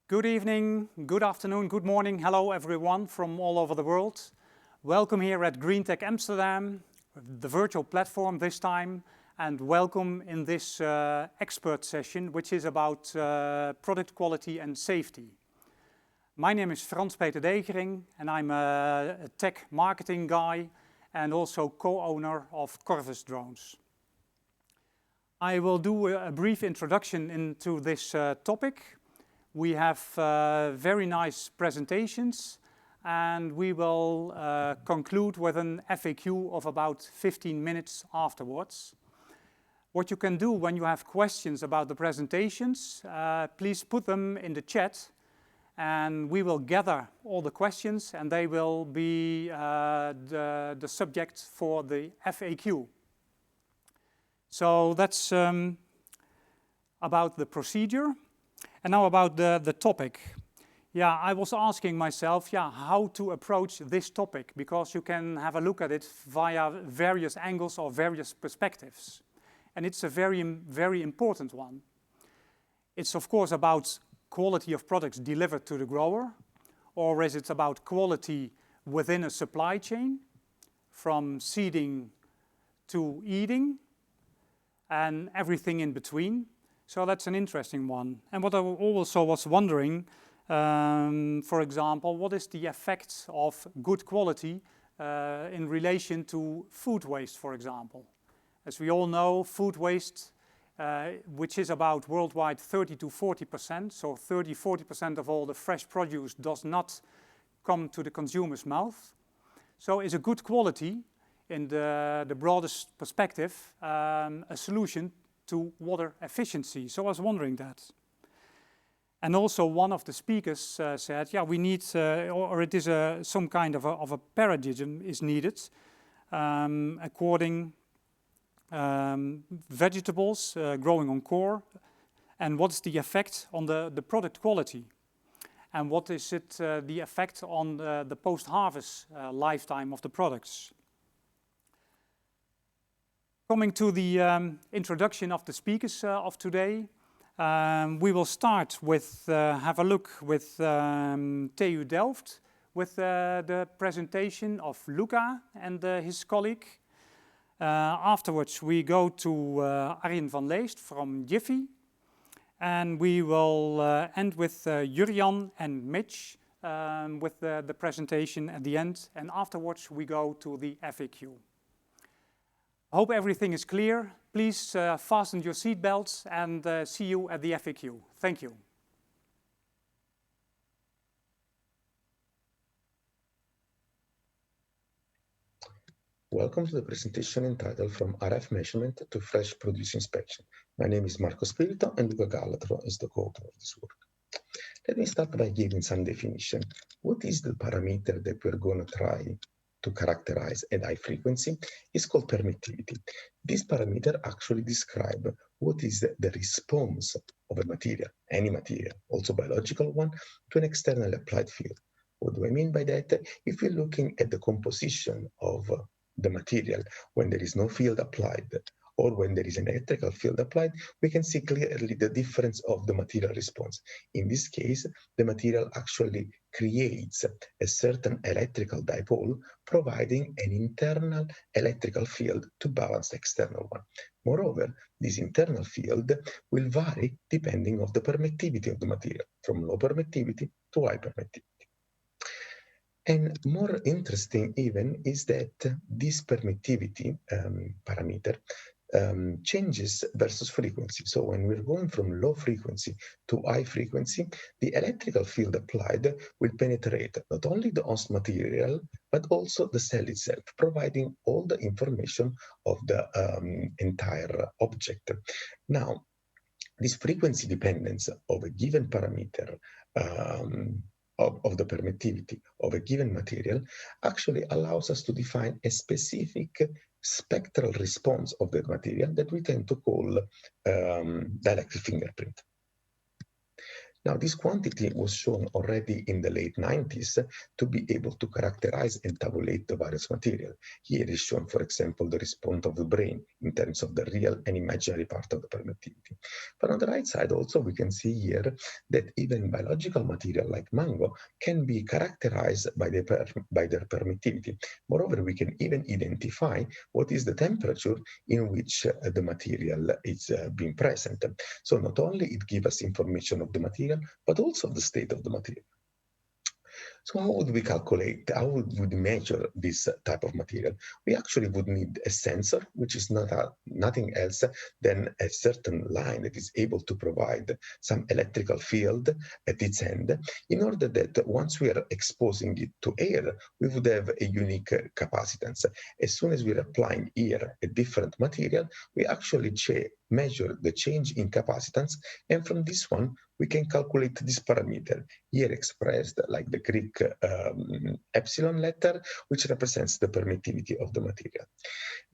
Good evening, good afternoon, good morning. Hello everyone from all over the world. Welcome here at GreenTech Amsterdam, the virtual platform this time, and welcome in this Xpert session, which is about product quality and safety. My name is Frans Dechering, and I'm a tech marketing guy and also co-owner of Corvus Drones. I will do a brief introduction into this topic. We have very nice presentations, and we will conclude with an FAQ of about 15 minutes afterwards. What you can do when you have questions about the presentations, please put them in the chat, and we will gather all the questions, and they will be the subject for the FAQ. So that's about the procedure. And now about the topic. Yeah, I was asking myself, how to approach this topic, because you can have a look at it via various angles or various perspectives. And it's a very, very important one. It's of course about quality of products delivered to the grower, or is it about quality within a supply chain, from seeding to eating, and everything in between. So that's an interesting one. And what I also was wondering, for example, what is the effect of good quality in relation to food waste, for example? As we all know, food waste, which is about worldwide 30 to 40%, so 30–40% of all the fresh produce does not come to the consumer's mouth. So is a good quality, in the broadest perspective, a solution to water efficiency? So I was wondering that. And also one of the speakers said, we need, or it is some kind of a paradigm is needed, according vegetables growing on core, and what's the effect on the product quality? And what is it, the effect on the post-harvest lifetime of the products? Coming to the introduction of the speakers of today, we will start with, have a look with TU Delft, with the presentation of Luca and his colleague. Afterwards, we go to Arjan van Leest from Jiffy, and we will end with Jurnjan and Mitch with the presentation at the end, and afterwards we go to the FAQ. I hope everything is clear. Please fasten your seatbelts and see you at the FAQ. Thank you. Welcome to the presentation entitled From RF Measurement to Fresh Produce Inspection. My name is Spirito, and Luca Galatro is the co-author of this work. Let me start by giving some definition. What is the parameter that we're going to try to characterize at high frequency? Is called permittivity. This parameter actually describes what is the response of a material, any material, also biological one, to an externally applied field. What do I mean by that? If we're looking at the composition of the material when there is no field applied, or when there is an electrical field applied, we can see clearly the difference of the material response. In this case, the material actually creates a certain electrical dipole, providing an internal electrical field to balance the external one. Moreover, this internal field will vary depending on the permittivity of the material, from low permittivity to high permittivity. And more interesting even is that this permittivity parameter changes versus frequency. So when we're going from low frequency to high frequency, the electrical field applied will penetrate not only the host material, but also the cell itself, providing all the information of the entire object. Now, this frequency dependence of a given parameter of the permittivity of a given material actually allows us to define a specific spectral response of the material that we tend to call dielectric fingerprint. Now, this quantity was shown already in the late 90s to be able to characterize and tabulate the various material. Here is shown, for example, the response of the brain in terms of the real and imaginary part of the permittivity. But on the right side also, we can see here that even biological material like mango can be characterized by their permittivity. Moreover, we can even identify what is the temperature in which the material is being present. So not only it gives us information of the material, but also the state of the material. So how would we calculate, how would we measure this type of material? We actually would need a sensor, which is nothing else than a certain line that is able to provide some electrical field at its end, in order that once we are exposing it to air, we would have a unique capacitance. As soon as we're applying here a different material, we actually measure the change in capacitance, and from this one, we can calculate this parameter, here expressed like the Greek epsilon letter, which represents the permittivity of the material.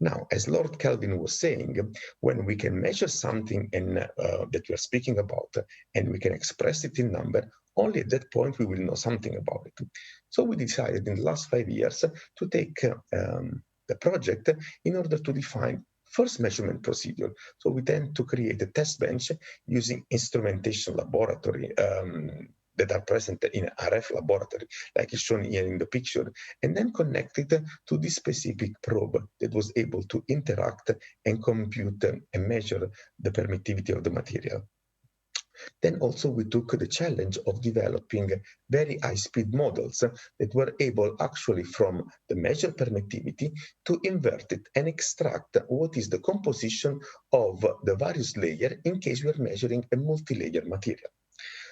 Now, as Lord Kelvin was saying, when we can measure something that we are speaking about, and we can express it in number, only at that point we will know something about it. So we decided in the last 5 years to take the project in order to define first measurement procedure. So we tend to create a test bench using instrumentation laboratory that are present in RF laboratory, like is shown here in the picture, and then connected to this specific probe that was able to interact and compute and measure the permittivity of the material. Then also we took the challenge of developing very high-speed models that were able actually from the measured permittivity to invert it and extract what is the composition of the various layers in case we are measuring a multi-layer material.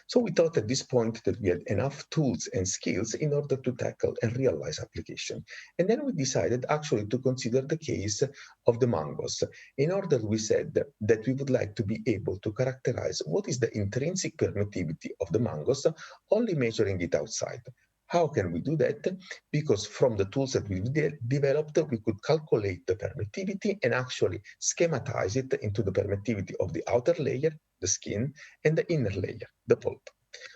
So we thought at this point that we had enough tools and skills in order to tackle and realize application. And then we decided actually to consider the case of the mangoes. In order, we said that we would like to be able to characterize what is the intrinsic permittivity of the mangoes, only measuring it outside. How can we do that? Because from the tools that we developed, we could calculate the permittivity and actually schematize it into the permittivity of the outer layer, the skin, and the inner layer, the pulp.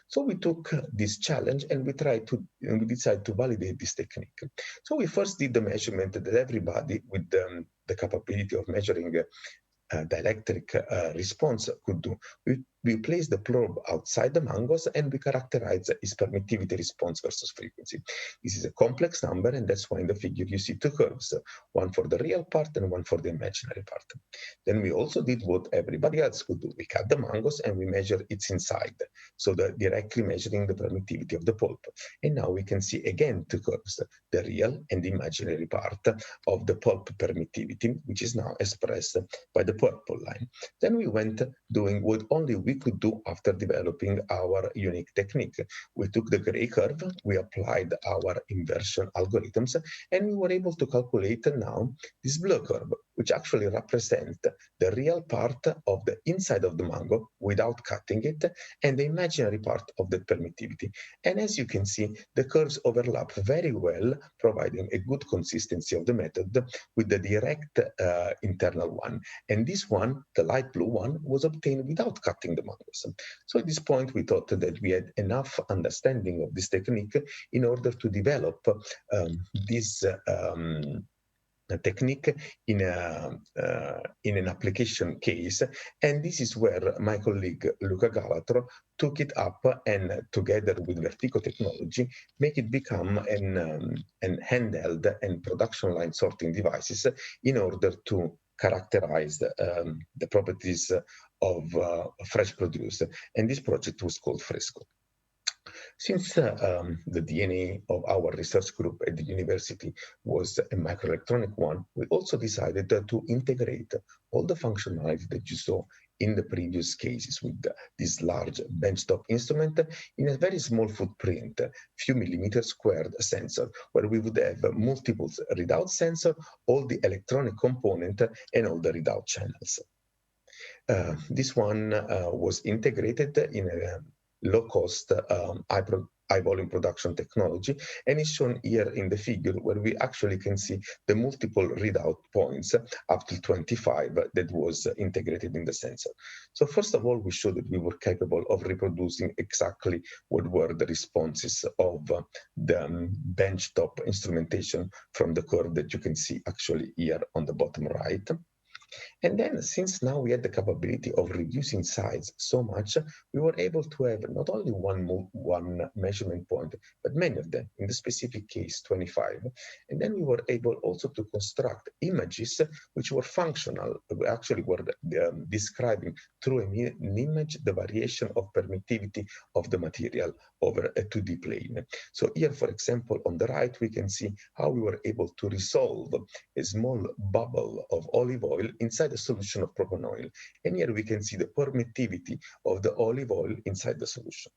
So we took this challenge and we decided to validate this technique. So we first did the measurement that everybody with the capability of measuring dielectric response could do. We place the probe outside the mangoes and we characterize its permittivity response versus frequency. This is a complex number, and that's why in the figure you see two curves, one for the real part and one for the imaginary part. Then we also did what everybody else could do. We cut the mangoes and we measure its inside, so directly measuring the permittivity of the pulp. And now we can see again two curves, the real and the imaginary part of the pulp permittivity, which is now expressed by the purple line. Then we went doing what only we could do after developing our unique technique. We took the gray curve, we applied our inversion algorithms, and we were able to calculate now this blue curve, which actually represents the real part of the inside of the mango without cutting it, and the imaginary part of the permittivity. And as you can see, the curves overlap very well, providing a good consistency of the method with the direct internal one. And this one, the light blue one, was obtained without cutting the mangoes. So at this point, we thought that we had enough understanding of this technique in order to develop this technique in an application case. And this is where my colleague Luca Galatro took it up and together with Vertigo technology, make it become an handheld and production line sorting devices in order to characterize the properties of fresh produce. And this project was called Fresco. Since the DNA of our research group at the university was a microelectronic one, we also decided to integrate all the functionality that you saw in the previous cases with this large benchtop instrument in a very small footprint, few millimeters squared sensor, where we would have multiple readout sensor, all the electronic component, and all the readout channels. This one was integrated in a low-cost, high volume production technology, and it's shown here in the figure where we actually can see the multiple readout points up to 25 that was integrated in the sensor. So first of all, we showed that we were capable of reproducing exactly what were the responses of the benchtop instrumentation from the curve that you can see actually here on the bottom right. And then, since now we had the capability of reducing size so much, we were able to have not only one measurement point, but many of them, in the specific case, 25. And then we were able also to construct images which were functional. We actually were describing through an image the variation of permittivity of the material over a 2D plane. So here, for example, on the right, we can see how we were able to resolve a small bubble of olive oil inside a solution of propane oil. And here we can see the permittivity of the olive oil inside the solution.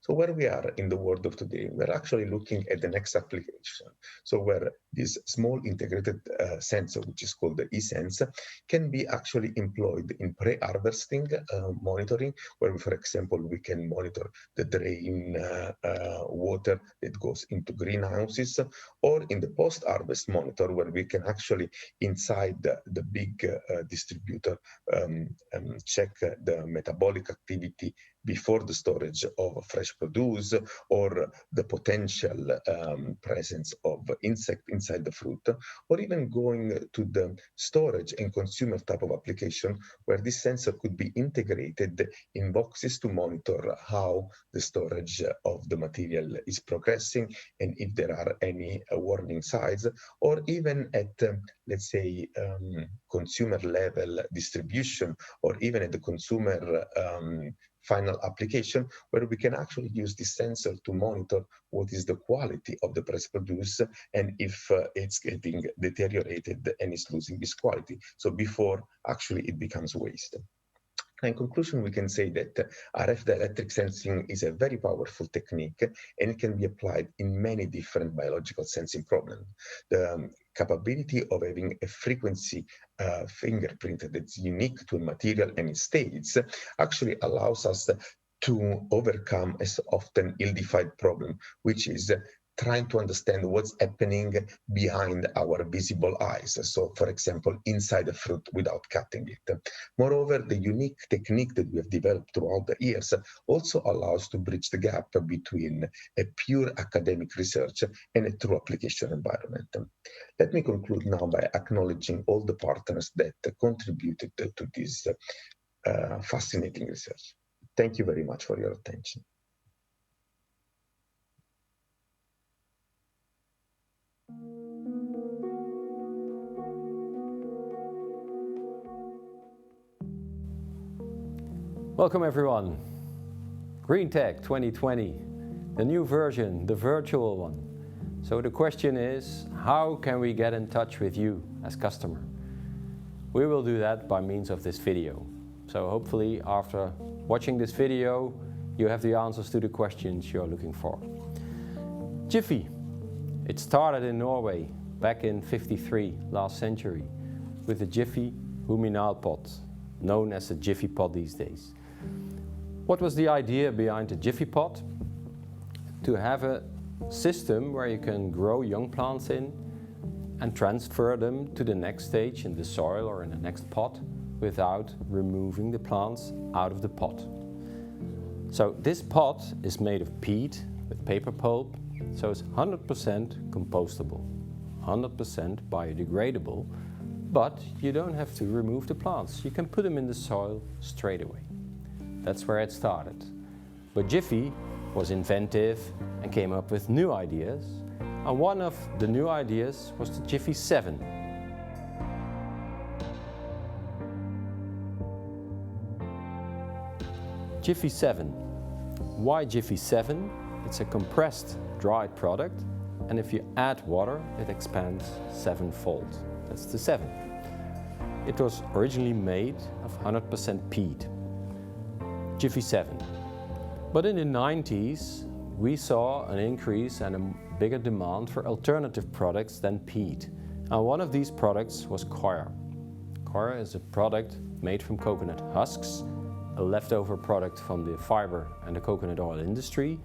So where we are in the world of today, we're actually looking at the next application. So where this small integrated sensor, which is called the eSense, can be actually employed in pre-harvesting monitoring, where, for example, we can monitor the drain water that goes into greenhouses, or in the post-harvest monitor, where we can actually, inside the big distributor, check the metabolic activity before the storage of fresh produce, or the potential presence of insect inside the fruit, or even going to the storage and consumer type of application, where this sensor could be integrated in boxes to monitor how the storage of the material is progressing, and if there are any warning signs, or even at, let's say, consumer level distribution, or even at the consumer final application, where we can actually use this sensor to monitor what is the quality of the press produce, and if it's getting deteriorated and is losing this quality. So before actually it becomes waste. In conclusion, we can say that RF dielectric sensing is a very powerful technique, and it can be applied in many different biological sensing problems. The capability of having a frequency fingerprint that's unique to a material and its states actually allows us to overcome a often ill-defined problem, which is trying to understand what's happening behind our visible eyes. So, for example, inside a fruit without cutting it. Moreover, the unique technique that we have developed throughout the years also allows to bridge the gap between a pure academic research and a true application environment. Let me conclude now by acknowledging all the partners that contributed to this fascinating research. Thank you very much for your attention. Welcome everyone. Green Tech 2020, the new version, the virtual one. So the question is, how can we get in touch with you as customer? We will do that by means of this video. So hopefully after watching this video, you have the answers to the questions you're looking for. Jiffy. It started in Norway back in '53, last century, with the Jiffy ruminal pot, known as the Jiffy pot these days. What was the idea behind the Jiffy pot? To have a system where you can grow young plants in and transfer them to the next stage in the soil or in the next pot without removing the plants out of the pot. So this pot is made of peat with paper pulp, so it's 100% compostable, 100% biodegradable, but you don't have to remove the plants. You can put them in the soil straight away. That's where it started. But Jiffy was inventive and came up with new ideas. And one of the new ideas was the Jiffy 7. Jiffy 7. Why Jiffy 7? It's a compressed, dried product, and if you add water, it expands 7-fold. That's the 7. It was originally made of 100% peat. Jiffy 7. But in the 90s, we saw an increase and a bigger demand for alternative products than peat. And one of these products was coir. Coir is a product made from coconut husks, a leftover product from the fiber and the coconut oil industry,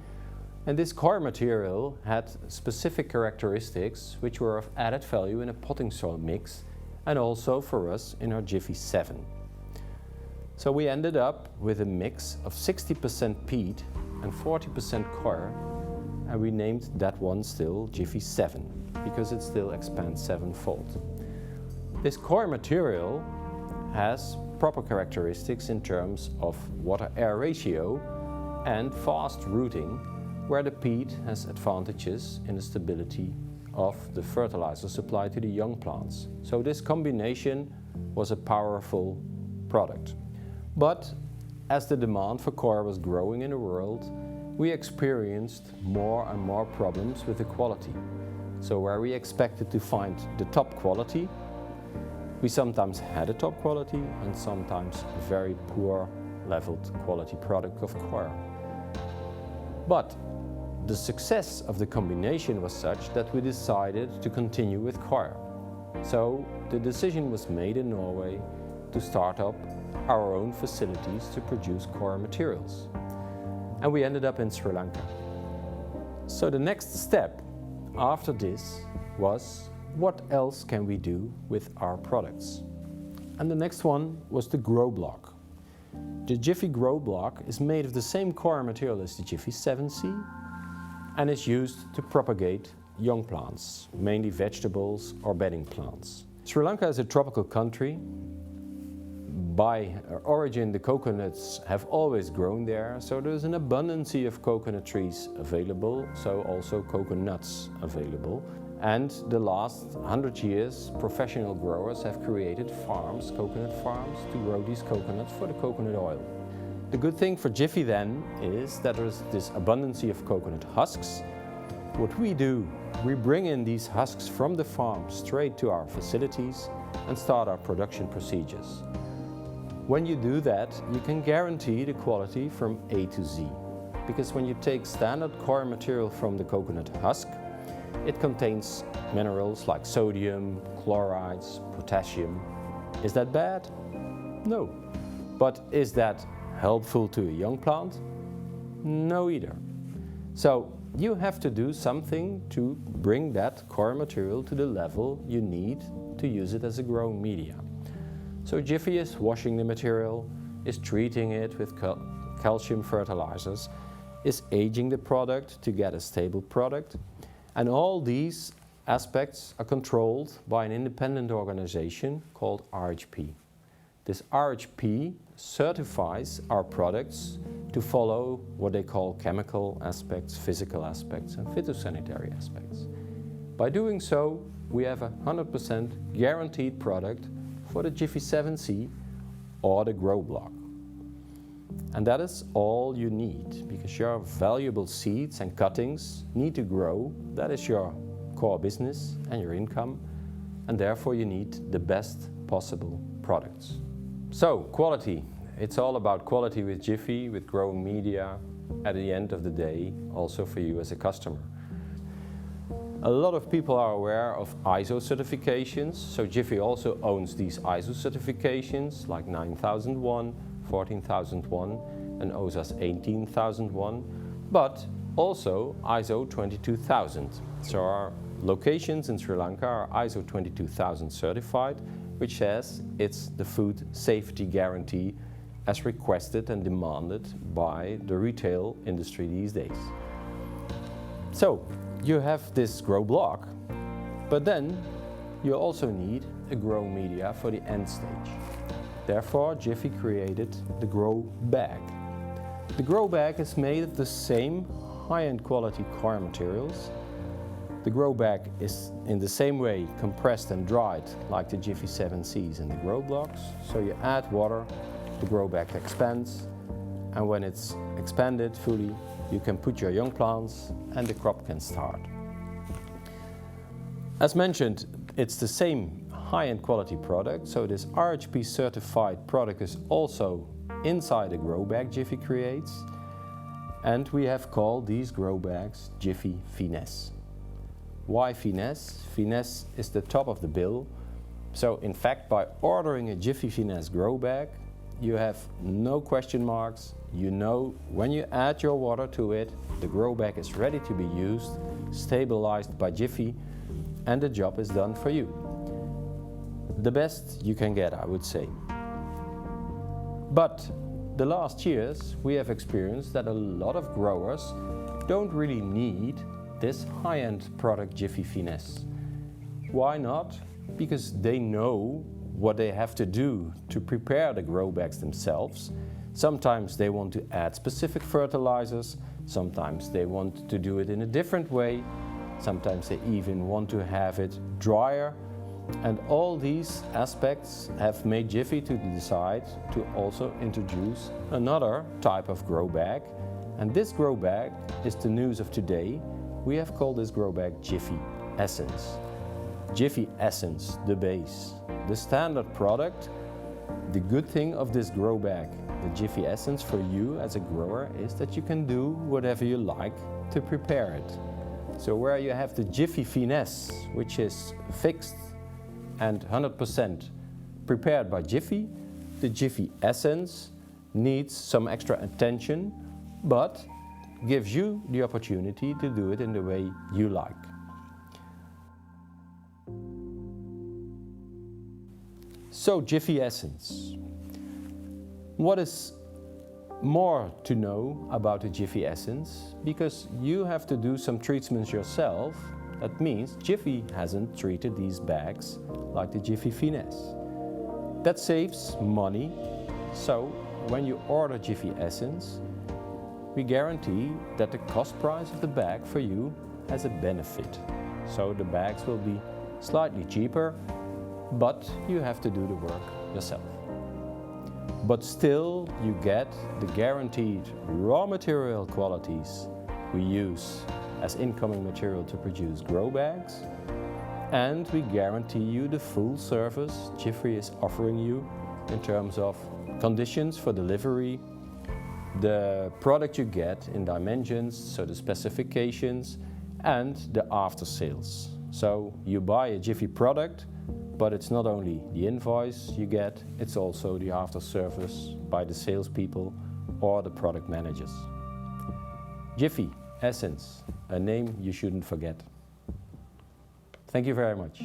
And this core material had specific characteristics which were of added value in a potting soil mix and also for us in our Jiffy 7. So we ended up with a mix of 60% peat and 40% core, and we named that one still Jiffy 7 because it still expands sevenfold. This core material has proper characteristics in terms of water-air ratio and fast rooting, where the peat has advantages in the stability of the fertilizer supply to the young plants. So this combination was a powerful product. But as the demand for core was growing in the world, we experienced more and more problems with the quality. So where we expected to find the top quality, we sometimes had a top quality and sometimes a very poor leveled quality product of core. But the success of the combination was such that we decided to continue with core. So the decision was made in Norway to start up our own facilities to produce core materials. And we ended up in Sri Lanka. So the next step after this was, what else can we do with our products? And the next one was the grow block. The Jiffy grow block is made of the same core material as the Jiffy 7C and is used to propagate young plants, mainly vegetables or bedding plants. Sri Lanka is a tropical country. By origin, the coconuts have always grown there, so there's an abundance of coconut trees available, so also coconuts available. And the last 100 years, professional growers have created farms, coconut farms, to grow these coconuts for the coconut oil. The good thing for Jiffy then is that there's this abundance of coconut husks. What we do, we bring in these husks from the farm straight to our facilities and start our production procedures. When you do that, you can guarantee the quality from A to Z. Because when you take standard core material from the coconut husk, it contains minerals like sodium, chlorides, potassium. Is that bad? No. But is that helpful to a young plant? No either. So you have to do something to bring that core material to the level you need to use it as a growing media. So Jiffy is washing the material, is treating it with calcium fertilizers, is aging the product to get a stable product. And all these aspects are controlled by an independent organization called RHP. This RHP certifies our products to follow what they call chemical aspects, physical aspects, and phytosanitary aspects. By doing so, we have a 100% guaranteed product for the Jiffy 7C or the grow block. And that is all you need, because your valuable seeds and cuttings need to grow. That is your core business and your income, and therefore you need the best possible products. So, quality. It's all about quality with Jiffy, with growing media, at the end of the day, also for you as a customer. A lot of people are aware of ISO certifications, so Jiffy also owns these ISO certifications like 9001, 14001 and OSAS 18001, but also ISO 22000. So our locations in Sri Lanka are ISO 22000 certified, which says it's the food safety guarantee as requested and demanded by the retail industry these days. So you have this grow block, but then you also need a grow media for the end stage. Therefore, Jiffy created the grow bag. The grow bag is made of the same high-end quality core materials. The grow bag is in the same way compressed and dried like the Jiffy 7Cs and the grow blocks. So you add water, the grow bag expands, and when it's expanded fully, you can put your young plants and the crop can start. As mentioned, it's the same high-end quality product, so this RHP certified product is also inside the grow bag Jiffy creates, and we have called these grow bags Jiffy Finesse. Why Finesse? Finesse is the top of the bill, so in fact by ordering a Jiffy Finesse grow bag, you have no question marks. You know when you add your water to it, the grow bag is ready to be used, stabilized by Jiffy, and the job is done for you. The best you can get, I would say. But the last years we have experienced that a lot of growers don't really need this high-end product Jiffy Finesse. Why not? Because they know what they have to do to prepare the grow bags themselves. Sometimes they want to add specific fertilizers, sometimes they want to do it in a different way, sometimes they even want to have it drier. And all these aspects have made Jiffy to decide to also introduce another type of grow bag. And this grow bag is the news of today. We have called this grow bag Jiffy Essence. Jiffy Essence, the base, the standard product. The good thing of this grow bag, the Jiffy Essence, for you as a grower is that you can do whatever you like to prepare it. So where you have the Jiffy Finesse, which is fixed and 100% prepared by Jiffy, the Jiffy Essence needs some extra attention, but gives you the opportunity to do it in the way you like. So Jiffy Essence. What is more to know about the Jiffy Essence? Because you have to do some treatments yourself. That means Jiffy hasn't treated these bags like the Jiffy Finesse. That saves money. So when you order Jiffy Essence, we guarantee that the cost price of the bag for you has a benefit. So the bags will be slightly cheaper, but you have to do the work yourself. But still you get the guaranteed raw material qualities we use as incoming material to produce grow bags, and we guarantee you the full service Jiffy is offering you in terms of conditions for delivery, the product you get in dimensions, so the specifications, and the after sales. So you buy a Jiffy product, but it's not only the invoice you get, it's also the after service by the salespeople or the product managers. Jiffy Essence, a name you shouldn't forget. Thank you very much.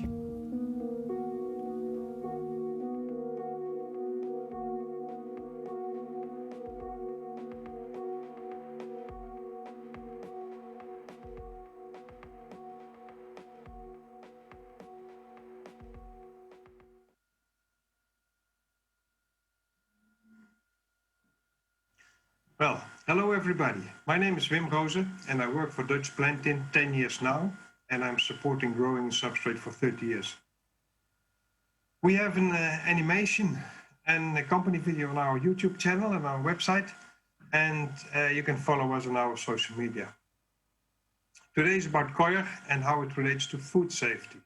Well, hello everybody. My name is Roosen and I work for Dutch Plantin 10 years now, and I'm supporting growing in substrate for 30 years. We have an animation and a company video on our YouTube channel and our website, and you can follow us on our social media. Today is about coir and how it relates to food safety.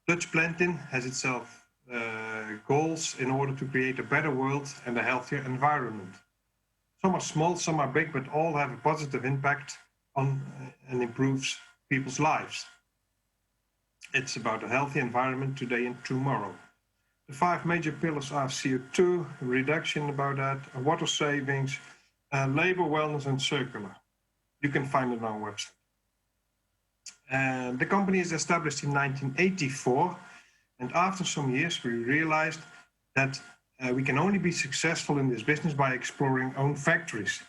Dutch Plantin has itself goals in order to create a better world and a healthier environment. Some are small, some are big, but all have a positive impact on and improves people's lives. It's about a healthy environment today and tomorrow. The 5 major pillars are CO2 reduction, about that, water savings, labor, wellness, and circular. You can find it on our website. The company is established in 1984, and after some years we realized that we can only be successful in this business by exploring own factories.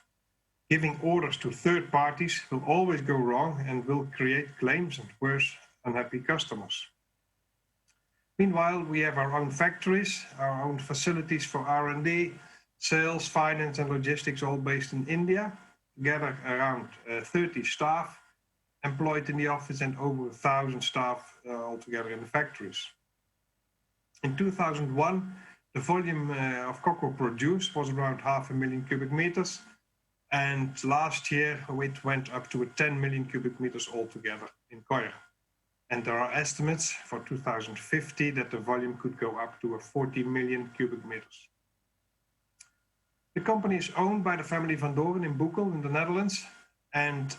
Giving orders to third parties will always go wrong and will create claims and worse, unhappy customers. Meanwhile, we have our own factories, our own facilities for R&D, sales, finance and logistics, all based in India. Together around 30 staff employed in the office and over 1,000 staff altogether in the factories. In 2001, the volume of cocoa produced was around 500,000 cubic meters, and last year it went up to 10 million cubic meters altogether in coir. And there are estimates for 2050 that the volume could go up to 40 million cubic meters. The company is owned by the family Van Doren in Boekel in the Netherlands, and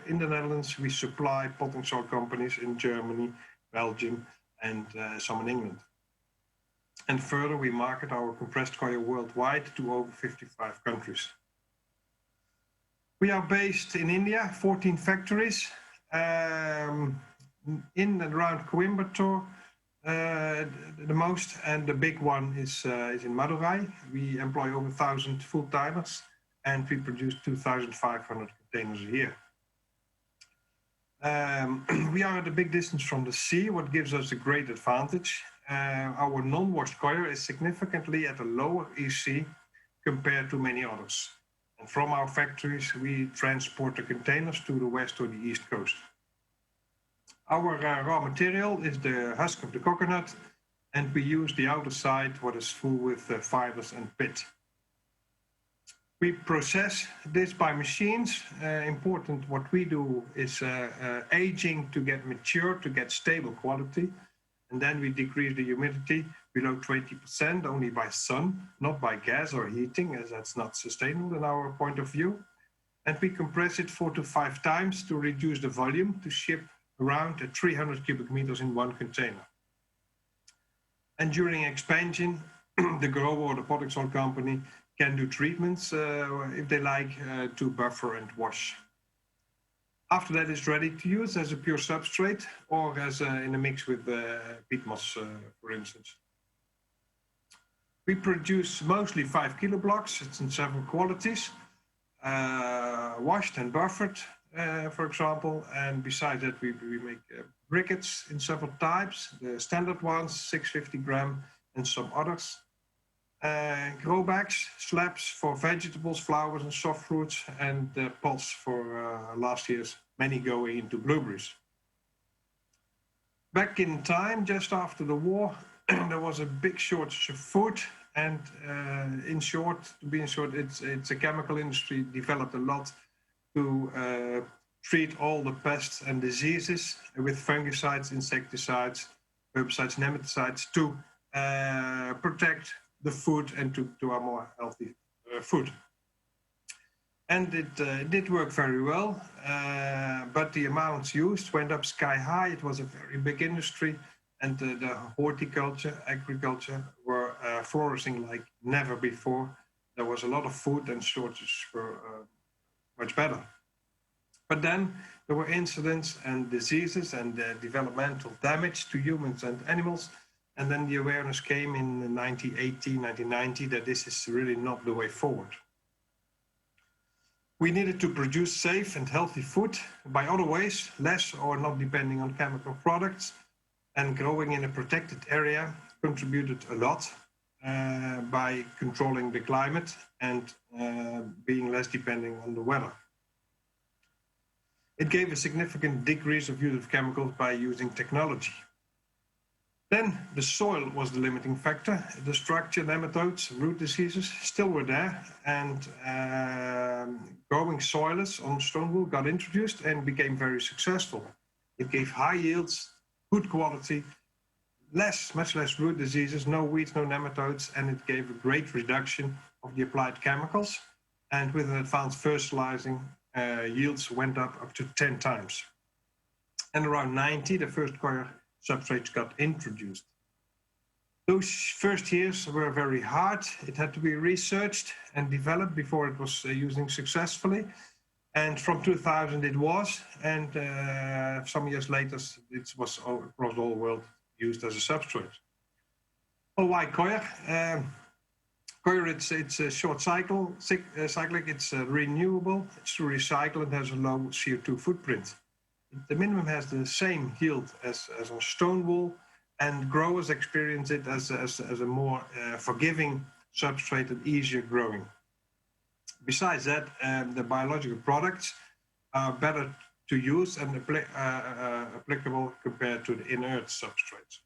in the Netherlands we supply pot and soil companies in Germany, Belgium, and some in England. And further, we market our compressed coir worldwide to over 55 countries. We are based in India, 14 factories, in and around Coimbatore, the most, and the big one is in Madurai. We employ over 1,000 full-timers, and we produce 2,500 containers a year. We are at a big distance from the sea, what gives us a great advantage. Our non-washed coir is significantly at a lower EC compared to many others. And from our factories, we transport the containers to the west or the east coast. Our raw material is the husk of the coconut, and we use the outer side, what is full with fibers and pit. We process this by machines. Important what we do is aging to get mature, to get stable quality. And then we decrease the humidity below 20% only by sun, not by gas or heating, as that's not sustainable in our point of view. And we compress it 4 to 5 times to reduce the volume to ship around 300 cubic meters in one container. And during expansion, the grower or the product soil company can do treatments if they like to buffer and wash. After that, it's ready to use as a pure substrate or as in a mix with peat moss, for instance. We produce mostly 5 kilo blocks. It's in several qualities, washed and buffered, for example. And besides that, we make briquettes in several types, the standard ones, 650 gram, and some others. Grow bags, slabs for vegetables, flowers and soft fruits, and pots for last year's many going into blueberries. Back in time, just after the war, there was a big shortage of food, and to be in short, it's a chemical industry developed a lot to treat all the pests and diseases with fungicides, insecticides, herbicides, nematicides to protect the food and to our more healthy food. And it did work very well, but the amounts used went up sky high. It was a very big industry, and the horticulture, agriculture were flourishing like never before. There was a lot of food, and shortages were much better. But then there were incidents and diseases and developmental damage to humans and animals. And then the awareness came in 1980, 1990 that this is really not the way forward. We needed to produce safe and healthy food by other ways, less or not depending on chemical products. And growing in a protected area contributed a lot by controlling the climate and being less depending on the weather. It gave a significant decrease of use of chemicals by using technology. Then the soil was the limiting factor. The structure, nematodes, root diseases still were there, and growing soilless on stone wool got introduced and became very successful. It gave high yields, good quality, much less root diseases, no weeds, no nematodes, and it gave a great reduction of the applied chemicals. And with an advanced fertilizing, yields went up to 10 times. And around 90, the first coir substrates got introduced. Those first years were very hard. It had to be researched and developed before it was using successfully. And from 2000 it was, and some years later it was across the whole world used as a substrate. Well, why coir? Coir, it's a short cyclic, it's renewable, it's to recycle, and has a low CO2 footprint. The minimum has the same yield as on stone wool, and growers experience it as a more forgiving substrate and easier growing. Besides that, the biological products are better to use and applicable compared to the inert substrates.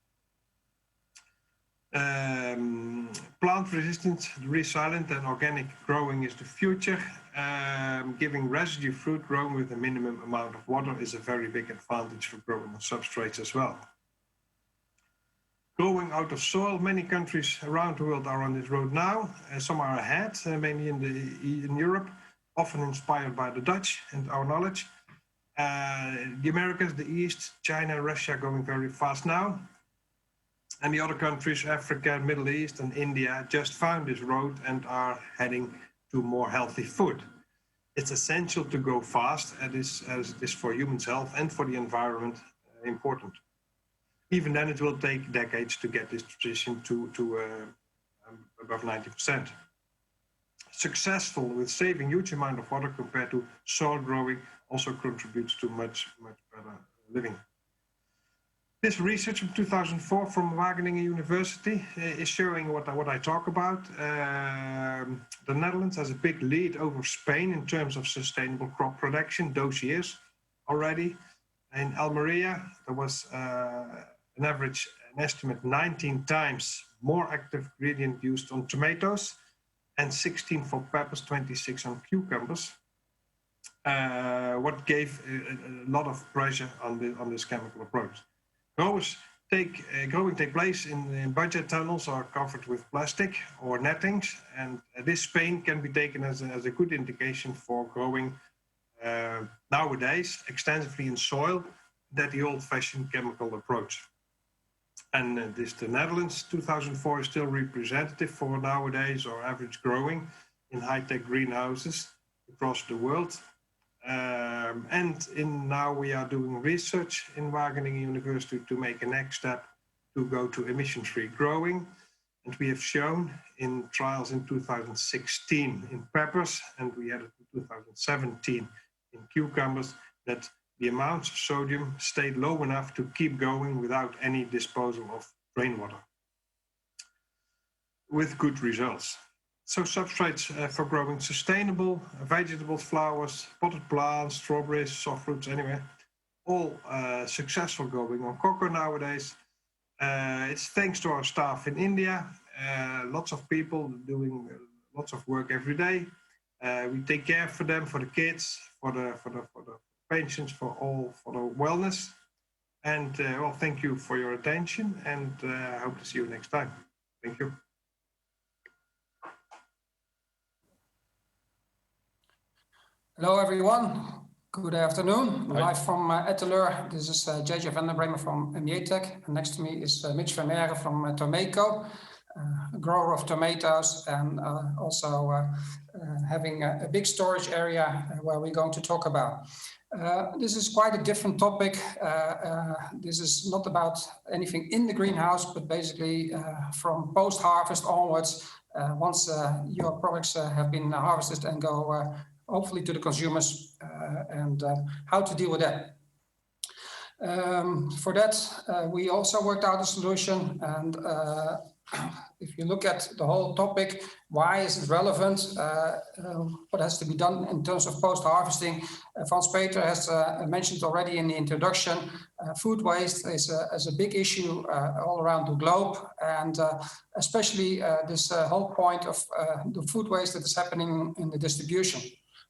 Plant resistant, resilient and organic growing is the future. Giving residue fruit grown with a minimum amount of water is a very big advantage for growing on substrates as well. Growing out of soil, many countries around the world are on this road now. Some are ahead, mainly in Europe, often inspired by the Dutch and our knowledge. The Americas, the East, China, Russia going very fast now. And the other countries, Africa, Middle East, and India, just found this road and are heading to more healthy food. It's essential to go fast, as it is for humans' health and for the environment important. Even then, it will take decades to get this transition to above 90%. Successful with saving huge amount of water compared to soil growing also contributes to much better living. This research from 2004 from Wageningen University is showing what I talk about. The Netherlands has a big lead over Spain in terms of sustainable crop production those years already. In Almeria, there was an estimate 19 times more active ingredient used on tomatoes and 16 for peppers, 26 on cucumbers. What gave a lot of pressure on this chemical approach. Growing take place in budget tunnels or covered with plastic or nettings, and this Spain can be taken as a good indication for growing nowadays extensively in soil, that the old-fashioned chemical approach. And the Netherlands 2004 is still representative for nowadays or average growing in high-tech greenhouses across the world. Now we are doing research in Wageningen University to make a next step to go to emission-free growing. And we have shown in trials in 2016 in peppers, and we had it in 2017 in cucumbers, that the amounts of sodium stayed low enough to keep going without any disposal of rainwater, with good results. So substrates for growing sustainable vegetables, flowers, potted plants, strawberries, soft fruits, anyway, all successful going on cocoa nowadays. It's thanks to our staff in India, lots of people doing lots of work every day. We take care for them, for the kids, for the patients, for the wellness. And well, thank you for your attention, and I hope to see you next time. Thank you. Hello everyone, good afternoon. Hi. Live from Etteleur. This is JJ van der Bremer from METech, and next to me is Mitch Vermeiren from Tomaco, a grower of tomatoes, and also having a big storage area where we're going to talk about. This is quite a different topic. This is not about anything in the greenhouse, but basically from post-harvest onwards, once your products have been harvested and go hopefully to the consumers, and how to deal with that. For that, we also worked out a solution, and if you look at the whole topic, why is it relevant? What has to be done in terms of post-harvesting? Frans Peter has mentioned already in the introduction, food waste is a big issue all around the globe, and especially this whole point of the food waste that is happening in the distribution.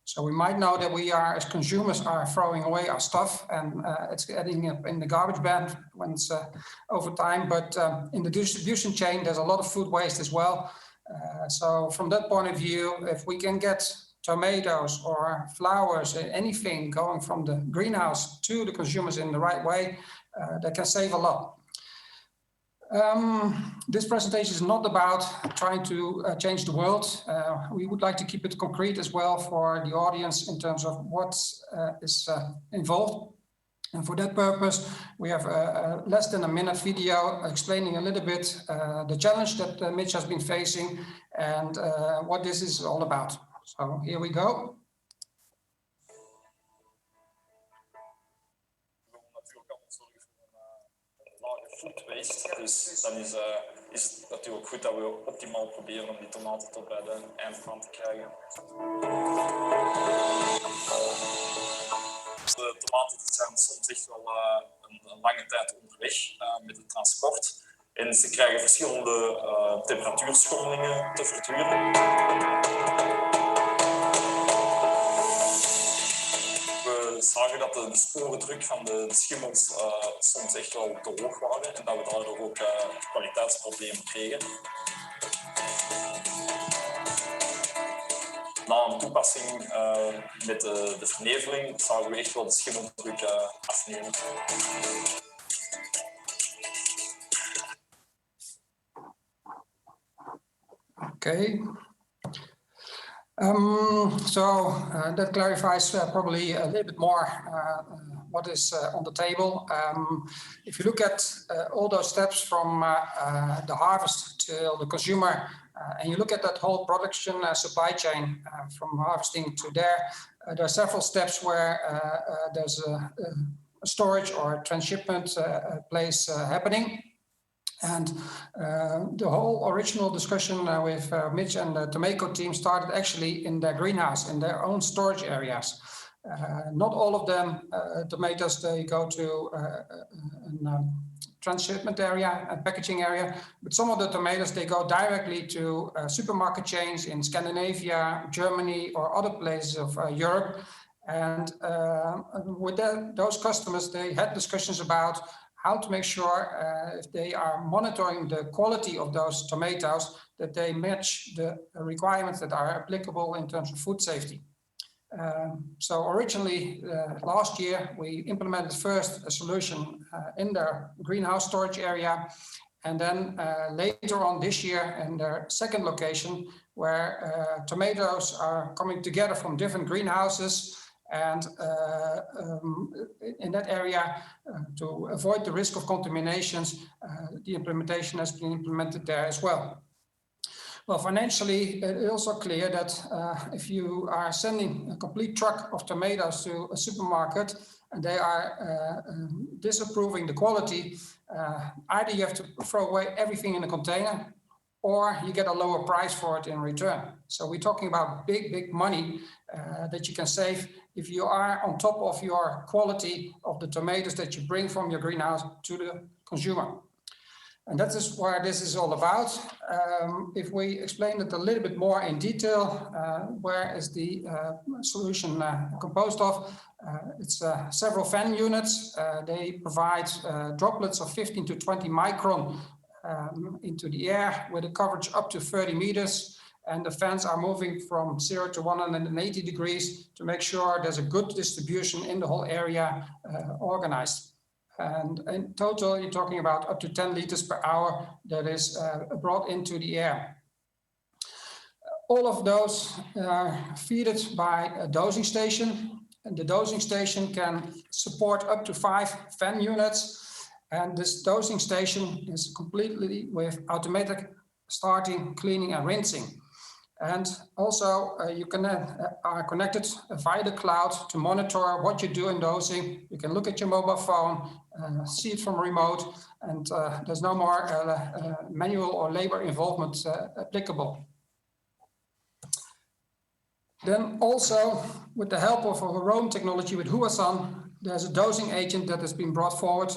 So we might know that we are, as consumers, are throwing away our stuff, and it's getting up in the garbage bin when it's over time. But in the distribution chain, there's a lot of food waste as well. So from that point of view, if we can get tomatoes or flowers, anything going from the greenhouse to the consumers in the right way, that can save a lot. This presentation is not about trying to change the world. We would like to keep it concrete as well for the audience in terms of what is involved. And for that purpose, we have a less than a minute video explaining a little bit the challenge that Mitch has been facing and what this is all about. So here we go. Food waste. Dus dan is het natuurlijk goed dat we optimaal proberen om die tomaten tot bij de eindkant te krijgen. De tomaten zijn soms echt wel een lange tijd onderweg met het transport. En ze krijgen verschillende temperatuurschommelingen te verduren. We zagen dat de sporendruk van de schimmels soms echt wel te hoog waren en dat we daardoor ook kwaliteitsproblemen kregen. Na een toepassing met de verneveling zagen we echt wel de schimmeldruk afnemen. Okay. That clarifies probably a little bit more what is on the table. If you look at all those steps from the harvest till the consumer, and you look at that whole production supply chain from harvesting to there are several steps where there's a storage or transshipment place happening. And the whole original discussion with Mitch and the tomato team started actually in their greenhouse, in their own storage areas. Not all of them tomatoes, they go to a transshipment area, a packaging area, but some of the tomatoes, they go directly to supermarket chains in Scandinavia, Germany, or other places of Europe. And with those customers, they had discussions about how to make sure if they are monitoring the quality of those tomatoes, that they match the requirements that are applicable in terms of food safety. So originally, last year, we implemented first a solution in their greenhouse storage area, and then later on this year in their second location, where tomatoes are coming together from different greenhouses. And in that area, to avoid the risk of contaminations, the implementation has been implemented there as well. Well, financially, it is also clear that if you are sending a complete truck of tomatoes to a supermarket and they are disapproving the quality, either you have to throw away everything in a container, or you get a lower price for it in return. So we're talking about big money that you can save if you are on top of your quality of the tomatoes that you bring from your greenhouse to the consumer. And that is what this is all about. If we explain it a little bit more in detail, where is the solution composed of? It's several fan units. They provide droplets of 15 to 20 micron into the air with a coverage up to 30 meters. And the fans are moving from 0 to 180 degrees to make sure there's a good distribution in the whole area organized. And in total, you're talking about up to 10 liters per hour that is brought into the air. All of those are fed by a dosing station, and the dosing station can support up to 5 fan units. And this dosing station is completely with automatic starting, cleaning, and rinsing. And also you are connected via the cloud to monitor what you do in dosing. You can look at your mobile phone, see it from remote, and there's no more manual or labor involvement applicable. Then also, with the help of our own technology with Huasan, there's a dosing agent that has been brought forward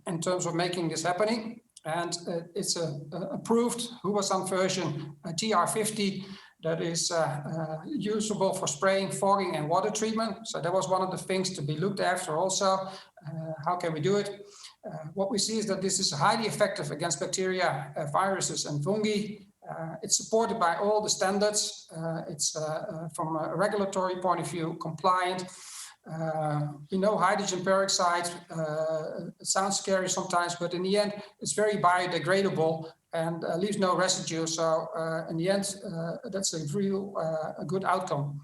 in terms of making this happening. And it's a approved Huasan version, TR50, that is usable for spraying, fogging, and water treatment. So that was one of the things to be looked after also. How can we do it? What we see is that this is highly effective against bacteria, viruses, and fungi. It's supported by all the standards. It's from a regulatory point of view compliant. We know hydrogen peroxide, it sounds scary sometimes, but in the end, it's very biodegradable and leaves no residue. So in the end, that's a real a good outcome.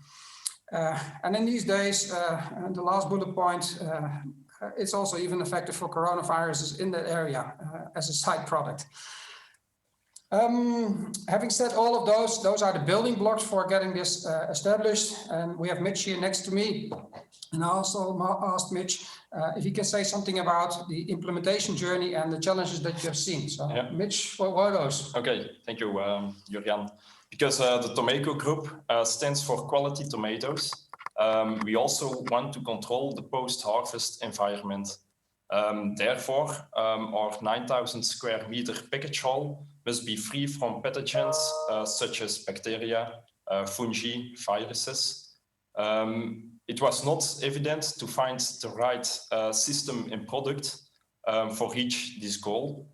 And in these days, and the last bullet point, it's also even effective for coronaviruses in that area as a side product. Having said all of those are the building blocks for getting this established. And we have Mitch here next to me. And I also asked Mitch if he can say something about the implementation journey and the challenges that you have seen. So yeah. Mitch, what are those? Okay, thank you, Jurnjan. Because the Tomato Group stands for quality tomatoes, we also want to control the post-harvest environment. Therefore, our 9,000 square meter package hall must be free from pathogens such as bacteria, fungi, viruses. It was not evident to find the right system and product for reach this goal.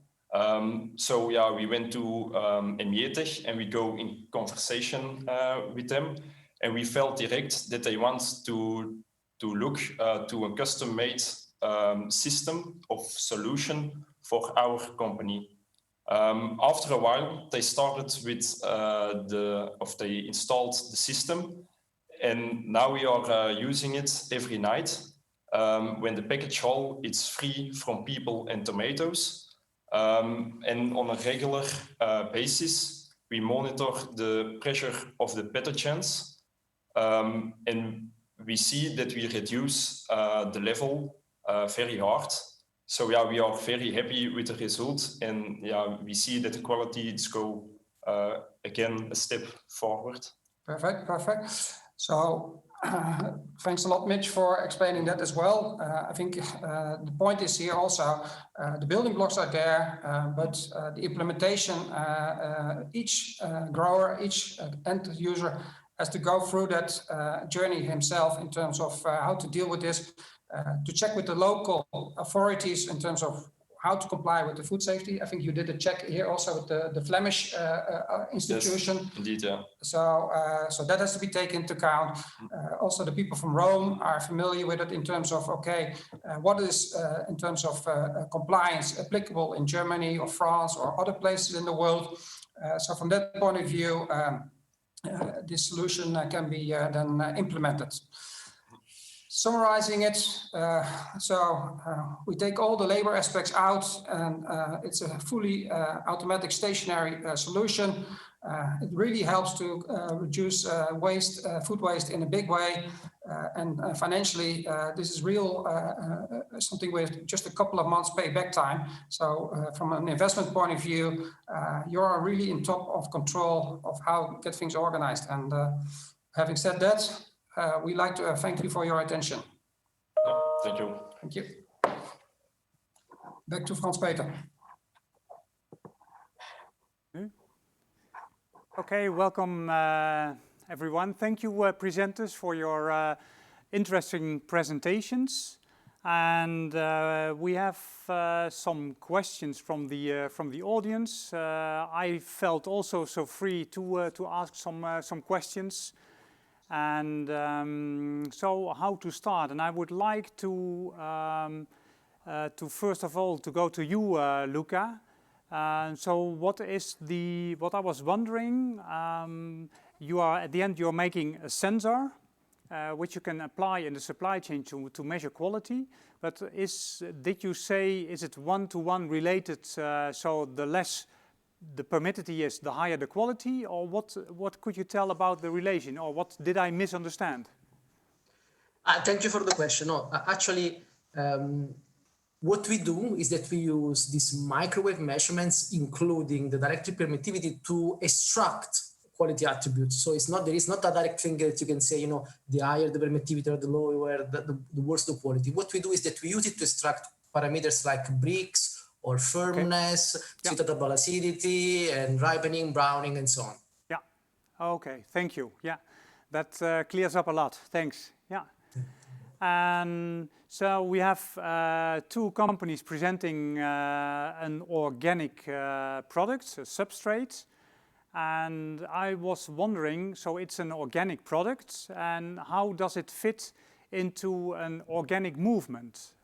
So yeah, we went to Emjetech and we go in conversation with them, and we felt direct that they want to look to a custom-made system of solution for our company. After a while, they started with they installed the system, and now we are using it every night. When the package hall is free from people and tomatoes, and on a regular basis, we monitor the pressure of the pathogens, and we see that we reduce the level very hard. So yeah, we are very happy with the result, and yeah, we see that the quality is go again a step forward. Perfect. So thanks a lot, Mitch, for explaining that as well. I think the point is here also, the building blocks are there, but the implementation, each grower, each end user has to go through that journey himself in terms of how to deal with this, to check with the local authorities in terms of how to comply with the food safety. I think you did a check here also with the Flemish institution. Yes, indeed, yeah. So that has to be taken into account. Also, the people from Rome are familiar with it in terms of, what is in terms of compliance applicable in Germany or France or other places in the world. So from that point of view, this solution can be then implemented. Summarizing it, we take all the labor aspects out, and it's a fully automatic stationary solution. It really helps to reduce waste, food waste in a big way, and financially, this is real something with just a couple of months payback time. So from an investment point of view, you're really in top of control of how to get things organized. And having said that, we'd like to thank you for your attention. Thank you. Thank you. Back to Frans Peter. Okay, welcome everyone. Thank you presenters for your interesting presentations. And we have some questions from the audience. I felt also so free to ask some questions. And so how to start? And I would like to first of all to go to you, Luca. So what I was wondering, you are at the end you're making a sensor which you can apply in the supply chain to measure quality. But did you say is it one-to-one related? So the less the permittity is, the higher the quality, or what could you tell about the relation, or what did I misunderstand? Thank you for the question. No, actually, what we do is that we use these microwave measurements, including the direct permittivity, to extract quality attributes. So there is not a direct thing that you can say, the higher the permittivity or the lower, the worse the quality. What we do is that we use it to extract parameters like bricks, or firmness, suitable acidity, and ripening, browning, and so on. Yeah, okay, thank you. Yeah, that clears up a lot, thanks. Yeah. And so we have two companies presenting an organic product, a substrate. And I was wondering, so it's an organic product, and how does it fit into an organic movement?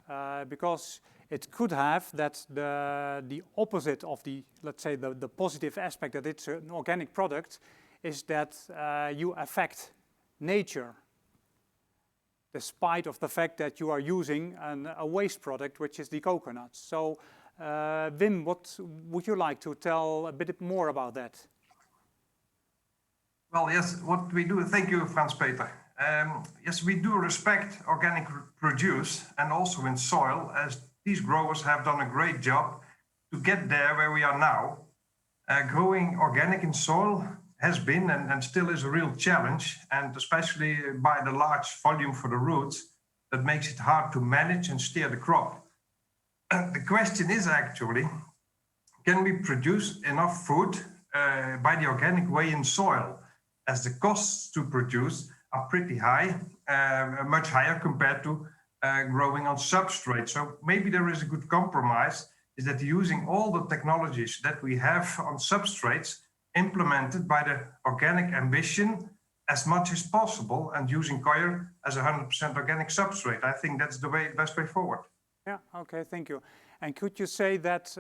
Because it could have that the opposite of let's say the positive aspect that it's an organic product is that you affect nature, despite of the fact that you are using a waste product, which is the coconut. So Wim, what would you like to tell a bit more about that? Well, yes, what we do, thank you, Frans Peter. Yes, we do respect organic produce and also in soil, as these growers have done a great job to get there where we are now. Growing organic in soil has been and still is a real challenge, and especially by the large volume for the roots, that makes it hard to manage and steer the crop. The question is actually, can we produce enough food by the organic way in soil, as the costs to produce are pretty high, much higher compared to growing on substrate. So maybe there is a good compromise, is that using all the technologies that we have on substrates implemented by the organic ambition as much as possible, and using coir as 100% organic substrate. I think that's the best way forward. Yeah, okay, thank you. And could you say that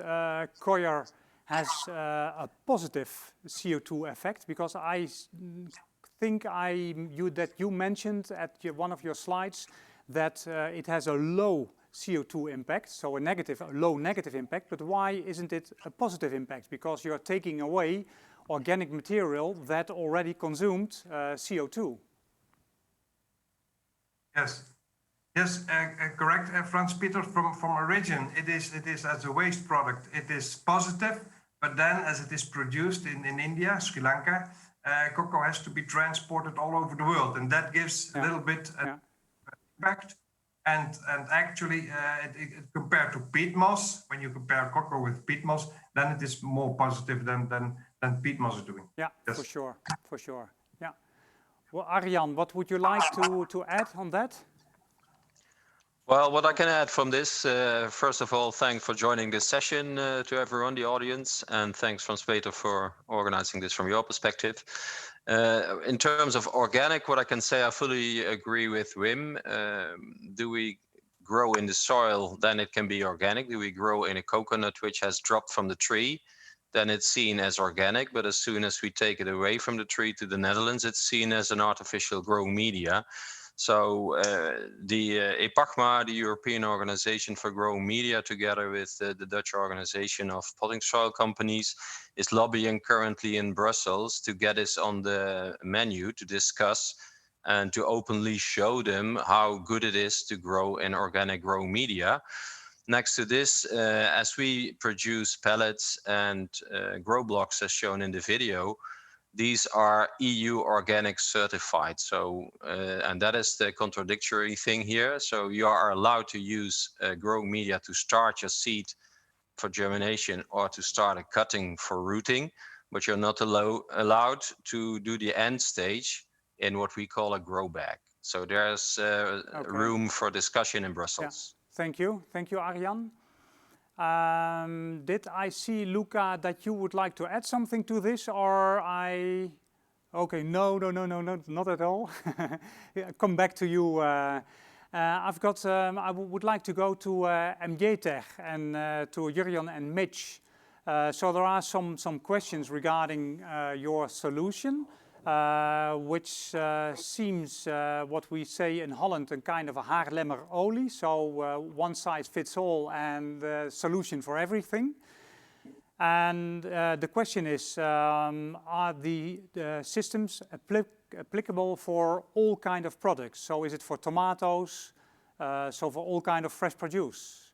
coir has a positive CO2 effect? Because I think you mentioned at one of your slides that it has a low CO2 impact, so a low negative impact, but why isn't it a positive impact? Because you're taking away organic material that already consumed CO2. Yes, correct, Frans Peter. From origin, it is as a waste product. It is positive, but then as it is produced in India, Sri Lanka, cocoa has to be transported all over the world, and that gives a little bit impact. And actually, compared to peat moss, when you compare cocoa with peat moss, then it is more positive than peat moss is doing. Yeah, yes. for sure. Yeah. Well, Arjan, what would you like to add on that? Well, what I can add from this, first of all, thanks for joining this session to everyone, the audience, and thanks, Frans Peter, for organizing this from your perspective. In terms of organic, what I can say, I fully agree with Wim. Do we grow in the soil, then it can be organic. Do we grow in a coconut which has dropped from the tree, then it's seen as organic. But as soon as we take it away from the tree to the Netherlands, it's seen as an artificial grow media. So the EPAGMA, the European Organization for Growing Media, together with the Dutch Organization of Potting Soil Companies, is lobbying currently in Brussels to get this on the menu to discuss and to openly show them how good it is to grow in organic grow media. Next to this, as we produce pellets and grow blocks as shown in the video, these are EU organic certified. So, and that is the contradictory thing here. So you are allowed to use grow media to start your seed for germination or to start a cutting for rooting, but you're not allowed to do the end stage in what we call a grow bag. So there's room for discussion in Brussels. Yeah. Thank you, Arjan. Did I see, Luca, that you would like to add something to this, or Okay, no, not at all. Come back to you. I would like to go to MJTech and to Jurnjan and Mitch. So there are some questions regarding your solution, which seems what we say in Holland a kind of a Haarlemmer olie. So one size fits all and solution for everything. And the question is, are the systems applicable for all kind of products? So is it for tomatoes, so for all kind of fresh produce?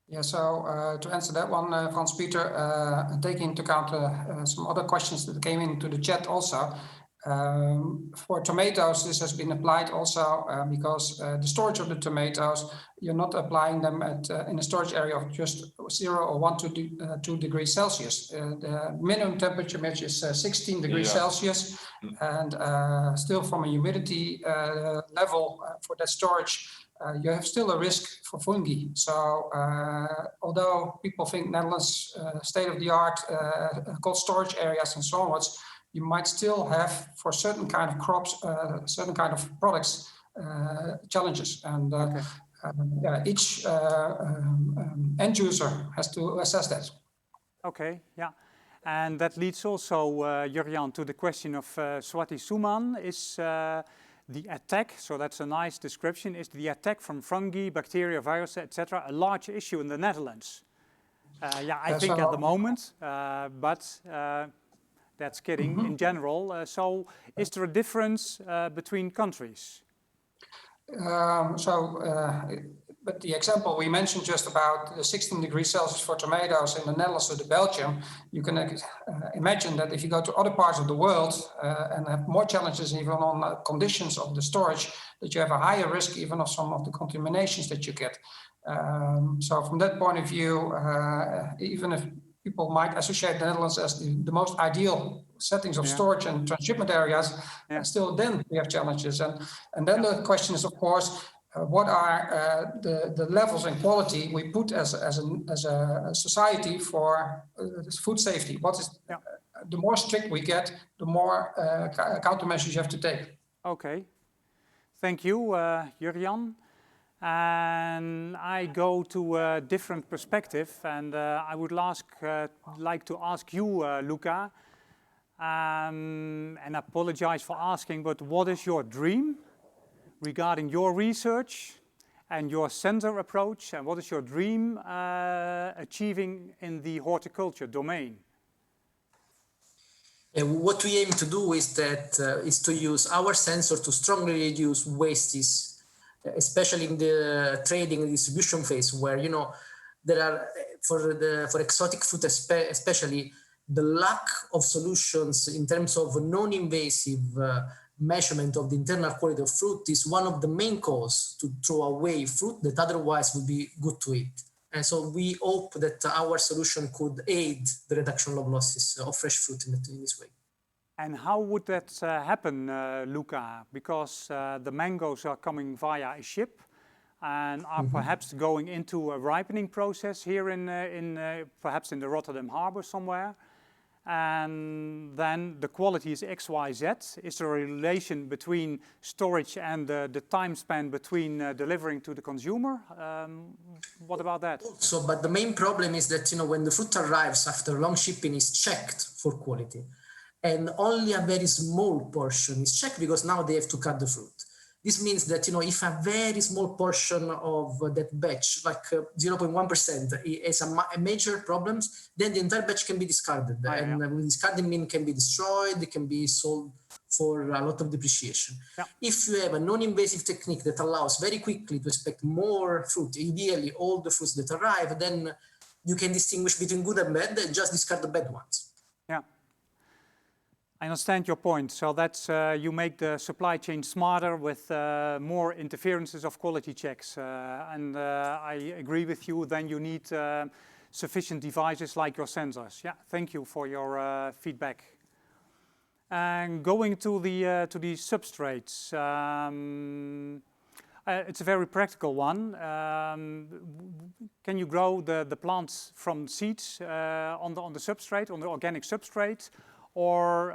Yeah, so to answer that one, Frans Peter, taking into account some other questions that came into the chat also. For tomatoes, this has been applied also because the storage of the tomatoes, you're not applying them in a storage area of just 0 or 1 to 2 degrees Celsius. The minimum temperature, Mitch, is 16 degrees Celsius, and still from a humidity level for that storage, you have still a risk for fungi. So although people think Netherlands state-of-the-art cold storage areas and so on, you might still have, for certain kind of crops, certain kind of products, challenges. And each end user has to assess that. Okay, yeah. And that leads also, Jurnjan, to the question of Swati Suman. Is the attack, so that's a nice description, is the attack from fungi, bacteria, viruses, etc. a large issue in the Netherlands? I think at the moment, but that's kidding in general. So is there a difference between countries? But the example we mentioned just about the 16 degrees Celsius for tomatoes in the Netherlands or Belgium, you can imagine that if you go to other parts of the world and have more challenges even on the conditions of the storage, that you have a higher risk even of some of the contaminations that you get. So from that point of view, even if people might associate the Netherlands as the most ideal settings of storage and transshipment areas, still then we have challenges. And then the question is, of course, what are the levels and quality we put as a society for food safety? What is the more strict we get, the more countermeasures you have to take. Okay, thank you, Jurnjan. And I go to a different perspective, and I would like to ask you, Luca, and I apologize for asking, but what is your dream regarding your research and your sensor approach, and what is your dream achieving in the horticulture domain? What we aim to do is to use our sensor to strongly reduce wastes, especially in the trading and distribution phase, where there are for exotic fruit especially the lack of solutions in terms of non-invasive measurement of the internal quality of fruit is one of the main causes to throw away fruit that otherwise would be good to eat. And so we hope that our solution could aid the reduction of losses of fresh fruit in this way. And how would that happen, Luca? Because the mangoes are coming via a ship and are perhaps going into a ripening process here perhaps in the Rotterdam harbor somewhere. And then the quality is X, Y, Z. Is there a relation between storage and the time span between delivering to the consumer? What about that? So, but the main problem is that, when the fruit arrives after long shipping is checked for quality. And only a very small portion is checked because now they have to cut the fruit. This means that, if a very small portion of that batch, like 0.1%, has a major problems, then the entire batch can be discarded. Discarding means can be destroyed, it can be sold for a lot of depreciation. Yeah. If you have a non-invasive technique that allows very quickly to expect more fruit, ideally all the fruits that arrive, then you can distinguish between good and bad and just discard the bad ones. Yeah. I understand your point. So that's you make the supply chain smarter with more interferences of quality checks. And I agree with you, then you need sufficient devices like your sensors. Yeah, thank you for your feedback. And going to the substrates, it's a very practical one. Can you grow the plants from seeds on the substrate, on the organic substrate? Or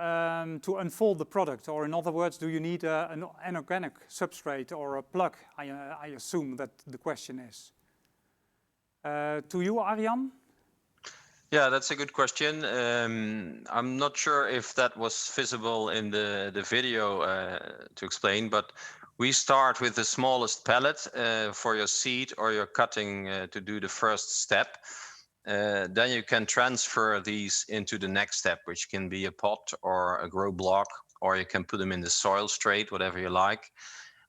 to unfold the product, or in other words, do you need an inorganic substrate or a plug? I assume that the question is. To you, Arjan? Yeah, that's a good question. I'm not sure if that was visible in the video to explain, but we start with the smallest pellet for your seed or your cutting to do the first step. Then you can transfer these into the next step, which can be a pot or a grow block, or you can put them in the soil straight, whatever you like.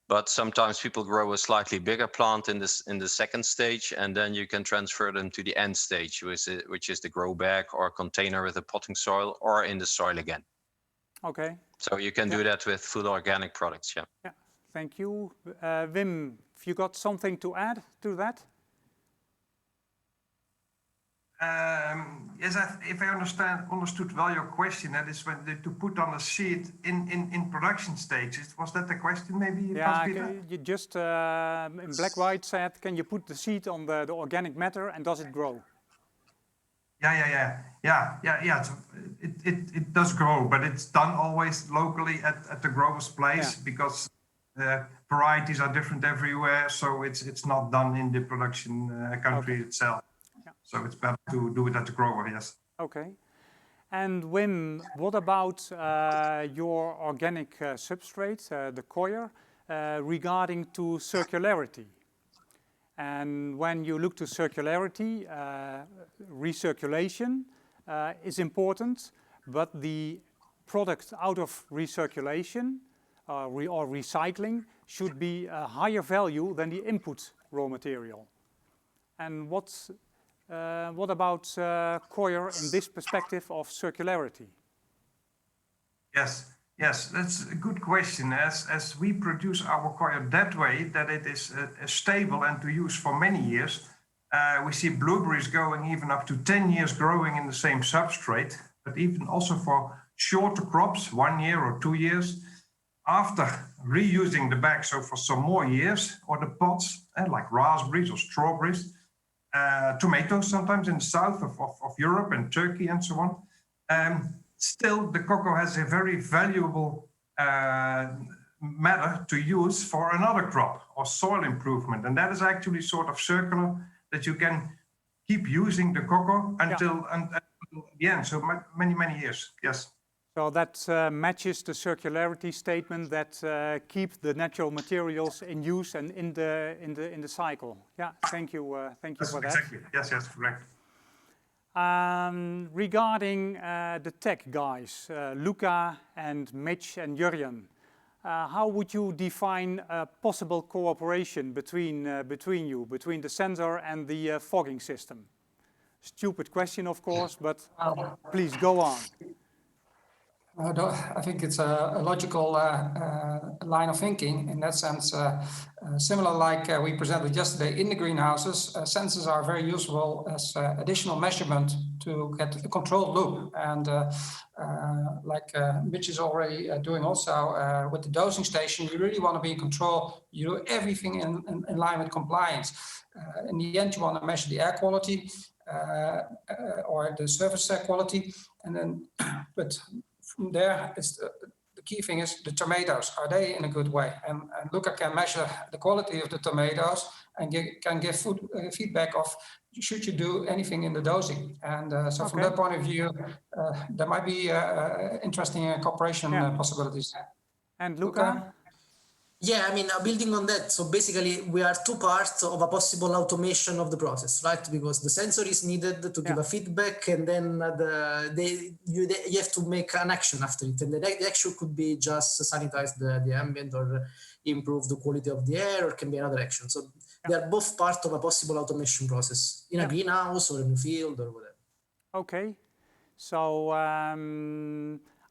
But sometimes people grow a slightly bigger plant in the second stage, and then you can transfer them to the end stage, which is the grow bag or container with a potting soil, or in the soil again. Okay. So you can do that with full organic products, yeah. Yeah, thank you. Wim, have you got something to add to that? Yes, if I understood well your question, that is when to put on a seed in production stages. Was that the question, maybe? Yeah, you just in black white said, can you put the seed on the organic matter and does it grow? Yeah. So it does grow, but it's done always locally at the grower's place because varieties are different everywhere. So it's not done in the production country itself. So it's better to do it at the grower, yes. Okay. And Wim, what about your organic substrate, the coir, regarding to circularity? And when you look to circularity, recirculation is important, but the product out of recirculation or recycling should be a higher value than the input raw material. And what about coir in this perspective of circularity? Yes, that's a good question. As we produce our coir that way, that it is stable and to use for many years, we see blueberries going even up to 10 years growing in the same substrate, but even also for shorter crops, 1 year or 2 years, after reusing the bag, so for some more years, or the pots, like raspberries or strawberries, tomatoes sometimes in the south of Europe and Turkey and so on. Still, the cocoa has a very valuable matter to use for another crop or soil improvement. And that is actually sort of circular, that you can keep using the cocoa until the end. So many years. Yes. So that matches the circularity statement that keep the natural materials in use and in the cycle. Yeah, thank you for that. Exactly. Yes, correct. Regarding the tech guys, Luca and Mitch and Jurnjan, how would you define a possible cooperation between the sensor and the fogging system? Stupid question, of course, but please go on. I think it's a logical line of thinking in that sense. Similar like we presented yesterday in the greenhouses, sensors are very useful as additional measurement to get a controlled loop. And like Mitch is already doing also with the dosing station, you really want to be in control. You do everything in line with compliance. In the end, you want to measure the air quality or the surface quality, and then but from there, the key thing is the tomatoes. Are they in a good way? And Luca can measure the quality of the tomatoes and can give feedback of should you do anything in the dosing. And so from that point of view, there might be interesting cooperation possibilities. And Luca? Yeah, I mean, building on that, so basically we are two parts of a possible automation of the process, right? Because the sensor is needed to give a feedback, and then you have to make an action after it. And the action could be just sanitize the ambient or improve the quality of the air, or it can be another action. So they are both part of a possible automation process in a greenhouse or in a field or whatever. Okay, so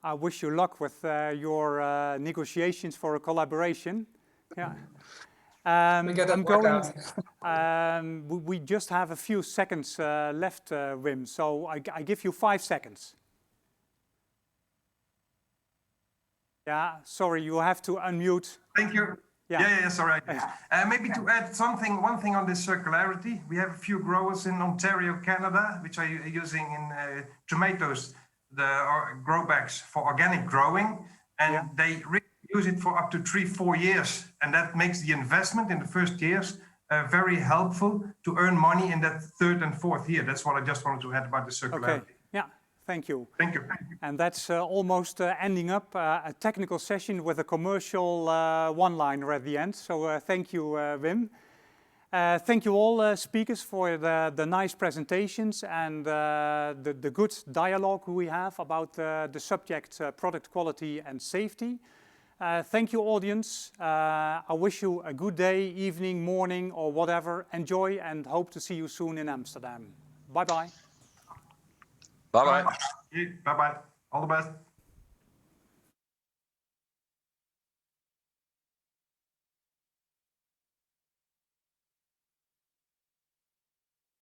I wish you luck with your negotiations for a collaboration. Yeah. We just have a few seconds left, Wim, so I give you 5 seconds. Yeah, sorry, you have to unmute. Thank you. Yeah, sorry. Maybe to add one thing on this circularity, we have a few growers in Ontario, Canada, which are using in tomatoes, the grow bags for organic growing, and they really use it for up to 3-4 years, and that makes the investment in the first years very helpful to earn money in that 3rd and 4th year. That's what I just wanted to add about the circularity. Okay. Yeah, thank you. Thank you. And that's almost ending up a technical session with a commercial one-liner at the end. So thank you, Wim. Thank you all speakers for the nice presentations and the good dialogue we have about the subject product quality and safety. Thank you, audience. I wish you a good day, evening, morning, or whatever. Enjoy and hope to see you soon in Amsterdam. Bye-bye. Bye-bye. Bye-bye. All the best.